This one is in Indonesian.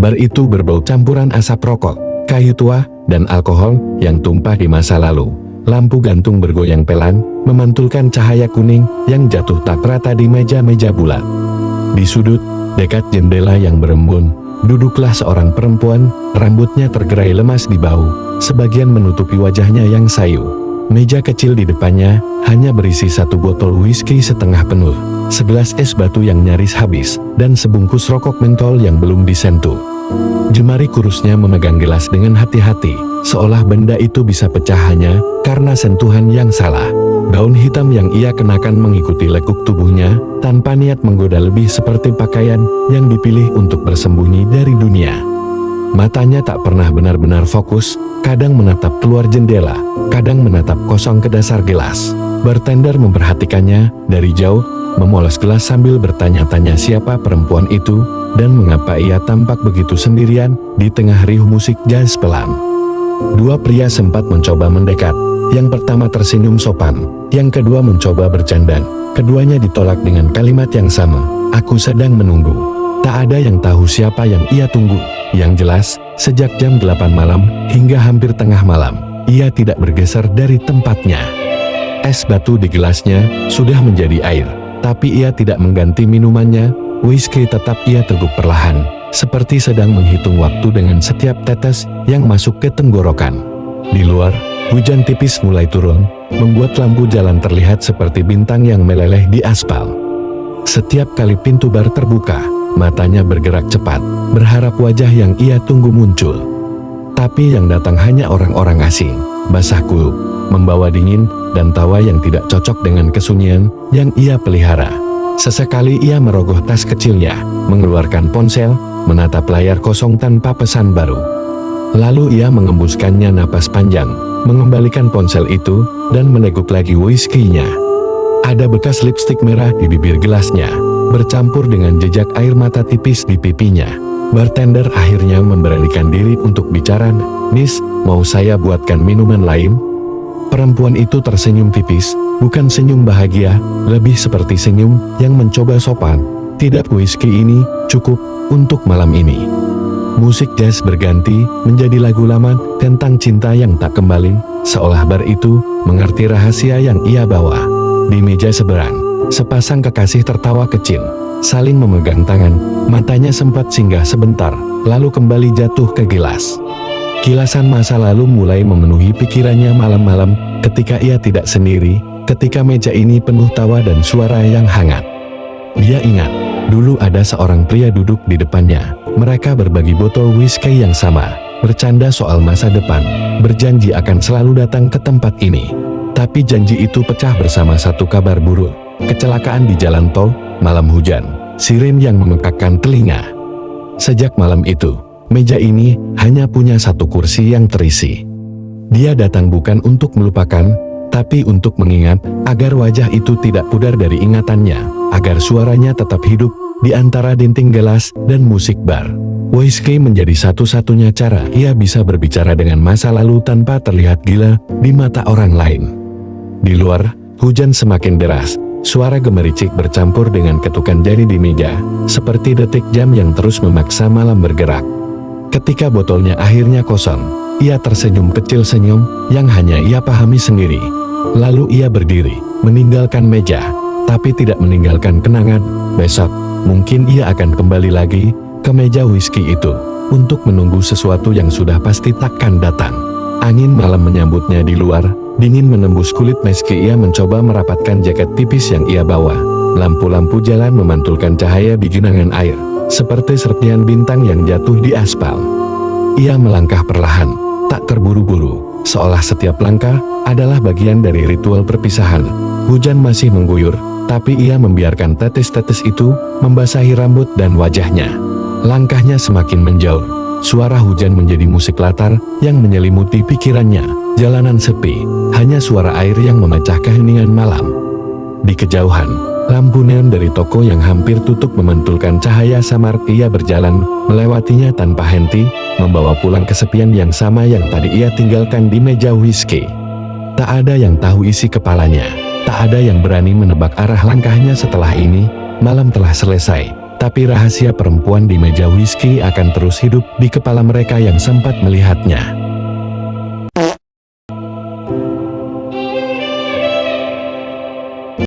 Bar itu berbau campuran asap rokok, kayu tua, dan alkohol yang tumpah di masa lalu. Lampu gantung bergoyang pelan, memantulkan cahaya kuning yang jatuh tak rata di meja-meja bulat. Di sudut, dekat jendela yang berembun, duduklah seorang perempuan, rambutnya tergerai lemas di bahu, sebagian menutupi wajahnya yang sayu. Meja kecil di depannya hanya berisi satu botol whisky setengah penuh, segelas es batu yang nyaris habis, dan sebungkus rokok mentol yang belum disentuh. Jemari kurusnya memegang gelas dengan hati-hati, seolah benda itu bisa pecah hanya karena sentuhan yang salah. Gaun hitam yang ia kenakan mengikuti lekuk tubuhnya, tanpa niat menggoda, lebih seperti pakaian yang dipilih untuk bersembunyi dari dunia. Matanya tak pernah benar-benar fokus, kadang menatap keluar jendela, kadang menatap kosong ke dasar gelas. Bartender memperhatikannya dari jauh, memoles gelas sambil bertanya-tanya siapa perempuan itu, dan mengapa ia tampak begitu sendirian di tengah riuh musik jazz pelan. Dua pria sempat mencoba mendekat. Yang pertama tersenyum sopan, yang kedua mencoba bercanda. Keduanya ditolak dengan kalimat yang sama, "Aku sedang menunggu." Tak ada yang tahu siapa yang ia tunggu. Yang jelas, sejak jam 8 malam hingga hampir tengah malam, ia tidak bergeser dari tempatnya. Es batu di gelasnya sudah menjadi air, tapi ia tidak mengganti minumannya. Whisky tetap ia teguk perlahan, seperti sedang menghitung waktu dengan setiap tetes yang masuk ke tenggorokan. Di luar, hujan tipis mulai turun, membuat lampu jalan terlihat seperti bintang yang meleleh di aspal. Setiap kali pintu bar terbuka, matanya bergerak cepat, berharap wajah yang ia tunggu muncul. Tapi yang datang hanya orang-orang asing, basah kuyup, membawa dingin dan tawa yang tidak cocok dengan kesunyian yang ia pelihara. Sesekali ia merogoh tas kecilnya, mengeluarkan ponsel, menatap layar kosong tanpa pesan baru. Lalu ia mengembuskannya napas panjang, mengembalikan ponsel itu, dan meneguk lagi whisky-nya. Ada bekas lipstik merah di bibir gelasnya, bercampur dengan jejak air mata tipis di pipinya. Bartender akhirnya memberanikan diri untuk bicara, "Miss, mau saya buatkan minuman lain?" Perempuan itu tersenyum tipis, bukan senyum bahagia, lebih seperti senyum yang mencoba sopan. "Tidak, whisky ini cukup untuk malam ini." Musik jazz berganti menjadi lagu lama tentang cinta yang tak kembali, seolah bar itu mengerti rahasia yang ia bawa. Di meja seberang, sepasang kekasih tertawa kecil, saling memegang tangan, matanya sempat singgah sebentar, lalu kembali jatuh ke gelas. Kilasan masa lalu mulai memenuhi pikirannya malam-malam, ketika ia tidak sendiri, ketika meja ini penuh tawa dan suara yang hangat. Dia ingat, dulu ada seorang pria duduk di depannya, mereka berbagi botol whisky yang sama, bercanda soal masa depan, berjanji akan selalu datang ke tempat ini. Tapi janji itu pecah bersama satu kabar buruk, kecelakaan di jalan tol, malam hujan, siren yang memekakkan telinga. Sejak malam itu, meja ini hanya punya satu kursi yang terisi. Dia datang bukan untuk melupakan, tapi untuk mengingat, agar wajah itu tidak pudar dari ingatannya, agar suaranya tetap hidup di antara dinding gelas dan musik bar. Whisky menjadi satu-satunya cara ia bisa berbicara dengan masa lalu tanpa terlihat gila di mata orang lain. Di luar, hujan semakin deras. Suara gemericik bercampur dengan ketukan jari di meja, seperti detik jam yang terus memaksa malam bergerak. Ketika botolnya akhirnya kosong, ia tersenyum kecil, senyum yang hanya ia pahami sendiri. Lalu ia berdiri, meninggalkan meja, tapi tidak meninggalkan kenangan. Besok, mungkin ia akan kembali lagi ke meja whisky itu, untuk menunggu sesuatu yang sudah pasti takkan datang. Angin malam menyambutnya di luar, dingin menembus kulit meski ia mencoba merapatkan jaket tipis yang ia bawa. Lampu-lampu jalan memantulkan cahaya di genangan air, seperti serpihan bintang yang jatuh di aspal. Ia melangkah perlahan, tak terburu-buru, seolah setiap langkah adalah bagian dari ritual perpisahan. Hujan masih mengguyur, tapi ia membiarkan tetes-tetes itu membasahi rambut dan wajahnya. Langkahnya semakin menjauh, suara hujan menjadi musik latar yang menyelimuti pikirannya. Jalanan sepi, hanya suara air yang memecah keheningan malam. Di kejauhan, lampu neon dari toko yang hampir tutup memantulkan cahaya samar. Ia berjalan, melewatinya tanpa henti, membawa pulang kesepian yang sama yang tadi ia tinggalkan di meja whisky. Tak ada yang tahu isi kepalanya, tak ada yang berani menebak arah langkahnya setelah ini. Malam telah selesai, Tapi rahasia perempuan di meja whisky akan terus hidup di kepala mereka yang sempat melihatnya.